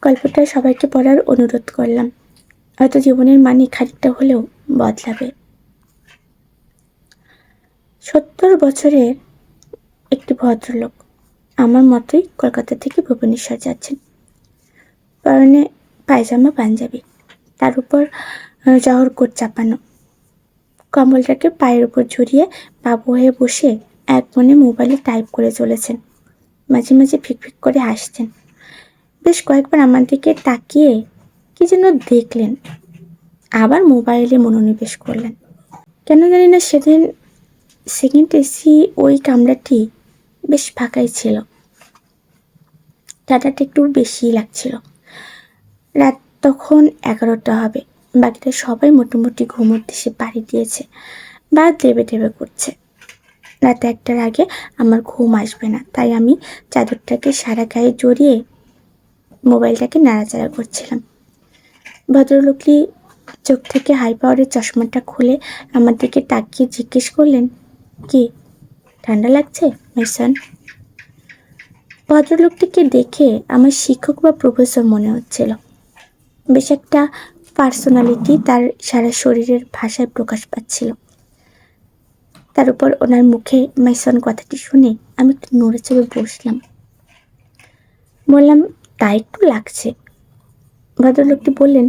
গল্পটা সবাইকে পড়ার অনুরোধ করলাম। হয়তো জীবনের মানে খানিকটা হলেও বদলাবে। 70 বছরের একটি ভদ্রলোক আমার মতোই কলকাতা থেকে ভুবনেশ্বর যাচ্ছেন। পরনে পায়জামা পাঞ্জাবি, তার উপর জহর কোট চাপানো। কম্বলটাকে পায়ের উপর ঝুরিয়ে বাবু হয়ে বসে এক মনে মোবাইলে টাইপ করে চলেছেন। মাঝে মাঝে ফিকফিক করে হাসছেন। বেশ কয়েকবার আমার দিকে তাকিয়ে কি যেন দেখলেন, আবার মোবাইলে মনোনিবেশ করলেন। কেন জানি না সেদিন সেকেন্ড এসি ওই কামরাটি বেশ ফাঁকাই ছিল। ঠান্ডাটা একটু বেশিই লাগছিল। রাত তখন 11টা হবে। বাকিটা সবাই মোটামুটি ঘুমোর দেশে পাড়ি দিয়েছে বা দেবে দেবে করছে। রাত 1টার আগে আমার ঘুম আসবে না, তাই আমি চাদরটাকে সারা গায়ে জড়িয়ে মোবাইলটাকে নাড়াচাড়া করছিলাম। ভদ্রলোকটি চোখ থেকে হাই পাওয়ারের চশমাটা খুলে আমার দিকে তাকিয়ে জিজ্ঞেস করলেন, কি ঠান্ডা লাগছে মিশন? ভদ্রলোকটিকে দেখে আমার শিক্ষক বা প্রফেসর মনে হচ্ছিল। বেশ একটা পার্সোনালিটি তার সারা শরীরের ভাষায় প্রকাশ পাচ্ছিল। তার উপর ওনার মুখে মাইসন কথাটি শুনে আমি একটু নড়ে চড়ে বসলাম। বললাম, তাই একটু লাগছে। ভদ্রলোকটি বললেন,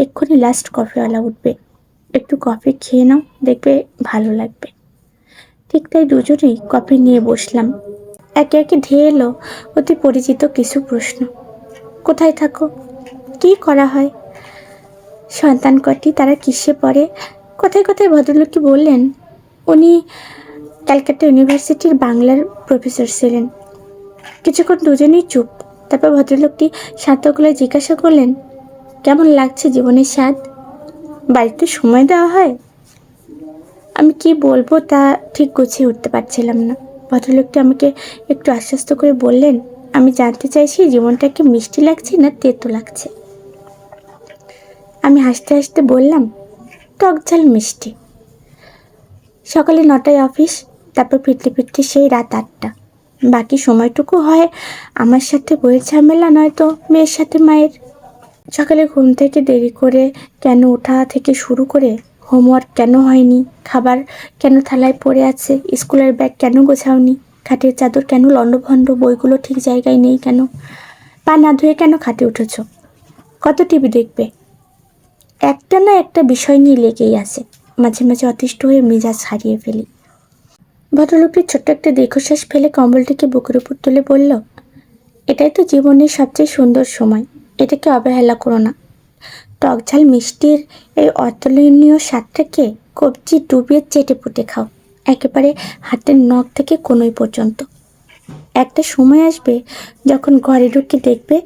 এক্ষুনি লাস্ট কফিওয়ালা উঠবে, একটু কফি খেয়ে নাও, দেখবে ভালো লাগবে। ঠিক তাই দুজনেই কফি নিয়ে বসলাম। একে একে ধেয়ে এলো অতি পরিচিত কিছু প্রশ্ন। কোথায় থাকো? কি করা হয়? সন্তান কটি? তারা কিসে পড়ে? কথায় কথায় ভদ্রলোকটি বললেন, উনি ক্যালকাটা ইউনিভার্সিটির বাংলার প্রফেসর ছিলেন। কিছুক্ষণ দুজনেই চুপ। তারপর ভদ্রলোকটি শান্ত গলায় জিজ্ঞাসা করলেন, কেমন লাগছে জীবনের স্বাদ? বাড়িতে সময় দেওয়া হয়? আমি কি বলবো তা ঠিক গুছিয়ে উঠতে পারছিলাম না। ভদ্রলোকটি আমাকে একটু আশ্বস্ত করে বললেন, আমি জানতে চাইছি জীবনটাকে মিষ্টি লাগছে না তেতো লাগছে। আমি হাসতে হাসতে বললাম, টক ঝাল মিষ্টি। সকালে 9টায় অফিস, তারপর ফিরতে ফিরতে সেই রাত 8টা। বাকি সময়টুকু হয় আমার সাথে বইয়ের ঝামেলা, নয়তো মেয়ের সাথে মায়ের। সকালে ঘুম থেকে দেরি করে কেন ওঠা থেকে শুরু করে হোমওয়ার্ক কেন হয়নি, খাবার কেন থালায় পড়ে আছে, স্কুলের ব্যাগ কেন গোছাওনি, খাটের চাদর কেন লণ্ডভণ্ড, বইগুলো ঠিক জায়গায় নেই কেন, পা না ধুয়ে কেন খাটে উঠেছ, কত টিভি দেখবে, একটা না একটা বিষয় নিয়ে লেগেই আছে। মাঝে মাঝে অতিষ্ঠ হয়ে মেজাজ হারিয়ে ফেলি। ভদ্রলোকটি ছোট্ট একটা দীর্ঘশ্বাস ফেলে কম্বলটিকে বুকের উপর তুলে বলল, এটাই তো জীবনের সবচেয়ে সুন্দর সময়, এটাকে অবহেলা করো না। টক ঝাল মিষ্টির এই অতুলনীয় স্বাদটাকে কবজি ডুবিয়ে চেটে পুটে খাও, একেবারে হাতের নখ থেকে কোনোই পর্যন্ত। একটা সময় আসবে যখন ঘরে ঢুকে দেখবে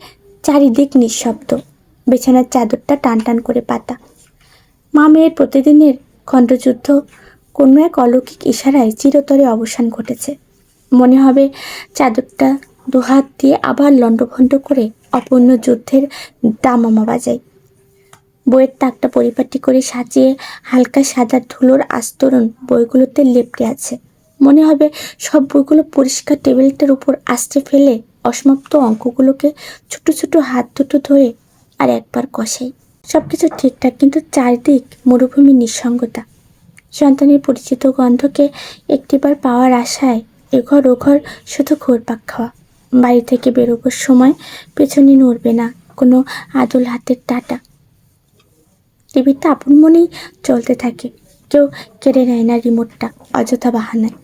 চারিদিক নিঃশব্দ, বিছানার চাদরটা টান টান করে পাতা। মা মেয়ের প্রতিদিনের খণ্ডযুদ্ধ কোনো এক অলৌকিক ইশারায় চিরতরে অবসান ঘটেছে। মনে হবে চাদরটা দুহাত দিয়ে আবার লণ্ডভণ্ড করে অপূর্ণ যুদ্ধের দামামা বাজায়। বইয়ের তাকটা পরিপাটি করে সাজিয়ে হালকা সাদা ধুলোর আস্তরণ বইগুলোতে লেপটে আছে। মনে হবে সব বইগুলো পরিষ্কার টেবিলটার উপর আস্তে ফেলে অসমাপ্ত অঙ্কগুলোকে ছোট ছোট হাত দুটো ধরে আর একবার কষাই। সব কিছু ঠিকঠাক, কিন্তু চারদিক মরুভূমির নিঃসঙ্গতা। সন্তানের পরিচিত গন্ধকে একটিবার পাওয়ার আশায় এঘর ওঘর শুধু ঘুরপাক খাওয়া। বাড়ি থেকে বেরোবার সময় পেছনে নড়বে না কোনো আদল হাতের টাটা। টিভিটা আপন মনেই চলতে থাকে, কেউ কেড়ে নেয় না রিমোটটা অযথা বাহানায়।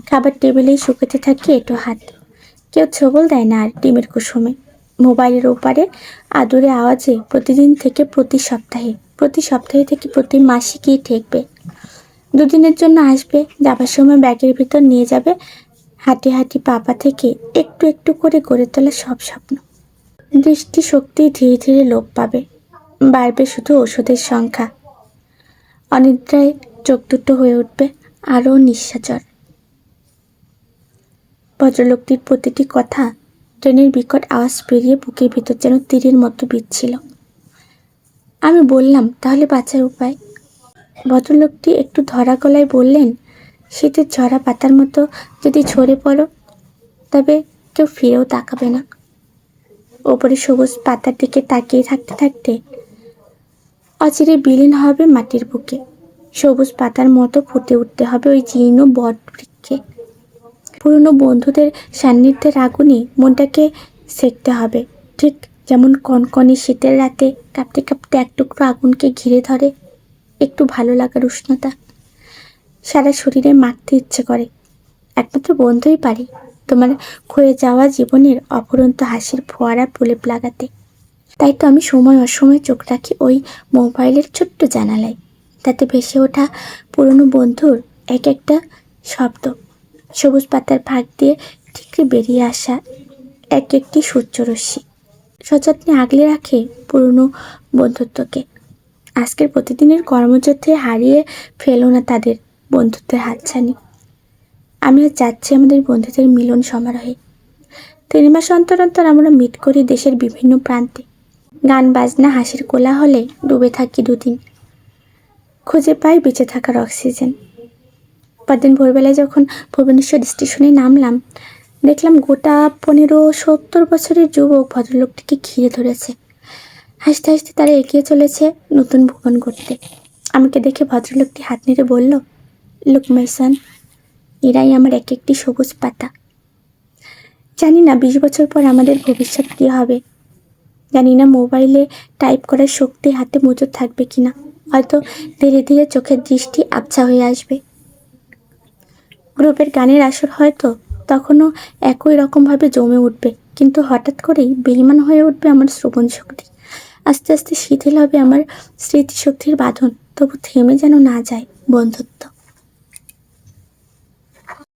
খাবার টেবিলেই শুকাতে থাকে এটো হাত, কেউ ছবল দেয় না আর ডিমের কুসুমে। মোবাইলের ওপারে আদুরে আওয়াজে প্রতিদিন থেকে প্রতি সপ্তাহে থেকে প্রতি মাসে কি ঠেকবে। দুদিনের জন্য আসবে, যাবার সময় ব্যাগের ভিতর নিয়ে যাবে হাঁটি হাঁটি পাপা থেকে একটু একটু করে গড়ে তোলা সব স্বপ্ন। দৃষ্টিশক্তি ধীরে ধীরে লোপ পাবে, বাড়বে শুধু ওষুধের সংখ্যা। অনিদ্রায় চোখ দুটো হয়ে উঠবে আরও নিঃসাচর। ভদ্রলোকটির প্রতিটি কথা ট্রেনের বিকট আওয়াজ পেরিয়ে বুকের ভিতর যেন তীরের মতো বিচ্ছিল। আমি বললাম, তাহলে বাঁচার উপায়? ভদ্রলোকটি একটু ধরা গলায় বললেন, শীতের ঝরা পাতার মতো যদি ঝরে পড়ো, তবে কেউ ফিরেও তাকাবে না। ওপরে সবুজ পাতার দিকে তাকিয়ে থাকতে থাকতে অচিরে বিলীন হবে মাটির বুকে। সবুজ পাতার মতো ফুটে উঠতে হবে ওই জীর্ণ বট বৃক্ষে। পুরনো বন্ধুদের সান্নিধ্যের আগুনে মনটাকে সেঁকতে হবে, ঠিক যেমন কনকনে শীতের রাতে কাঁপতে কাঁপতে এক টুকরো আগুনকে ঘিরে ধরে একটু ভালো লাগার উষ্ণতা। সারা শরীরে মাখতে ইচ্ছে করে। একমাত্র বন্ধুই পারে তোমার ক্ষয়ে যাওয়া জীবনের অফুরন্ত হাসির ফোয়ারা প্রলেপ লাগাতে। তাই তো আমি সময় অসময় চোখ রাখি ওই মোবাইলের ছোট্ট জানালায়। তাতে ভেসে ওঠা পুরনো বন্ধুর এক একটা শব্দ, সবুজ পাতার ফাঁক দিয়ে ঠিকরে বেরিয়ে আসা এক একটি সূর্যরশ্মি সযত্নে আগলে রাখে পুরনো বন্ধুত্বকে। আজকের প্রতিদিনের কর্মযুদ্ধে হারিয়ে ফেলো না তাদের বন্ধুত্বের হাতছানি। আমিও যাচ্ছি আমাদের বন্ধুদের মিলন সমারোহে। 3 মাস অন্তর অন্তর আমরা মিট করি দেশের বিভিন্ন প্রান্তে। গান বাজনা হাসির কোলাহলে ডুবে থাকি দুদিন। খুঁজে পাই বেঁচে থাকার অক্সিজেন। পরদিন ভোরবেলায় যখন ভুবনেশ্বর স্টেশনে নামলাম, দেখলাম গোটা 15-70 বছরের যুবক ভদ্রলোকটিকে ঘিরে ধরেছে। হাসতে হাসতে তারা এগিয়ে চলেছে নতুন ভুবন গড়তে। আমাকে দেখে ভদ্রলোকটি হাত নেড়ে বলল, লুক মাই সন, এরাই আমার এক একটি সবুজ পাতা। জানি না 20 বছর পর আমাদের ভবিষ্যৎ কী হবে। জানি না মোবাইলে টাইপ করার শক্তি হাতে মজুদ থাকবে কিনা। হয়তো ধীরে ধীরে চোখের দৃষ্টি আবছা হয়ে আসবে। গ্রুপের গানের আসর হয়তো তখনও একই রকমভাবে জমে উঠবে, কিন্তু হঠাৎ করেই বেইমান হয়ে উঠবে আমার শ্রবণ শক্তি। আস্তে আস্তে শিথিল হবে আমার স্মৃতিশক্তির বাঁধন। তবু থেমে যেন না যায় বন্ধুত্ব।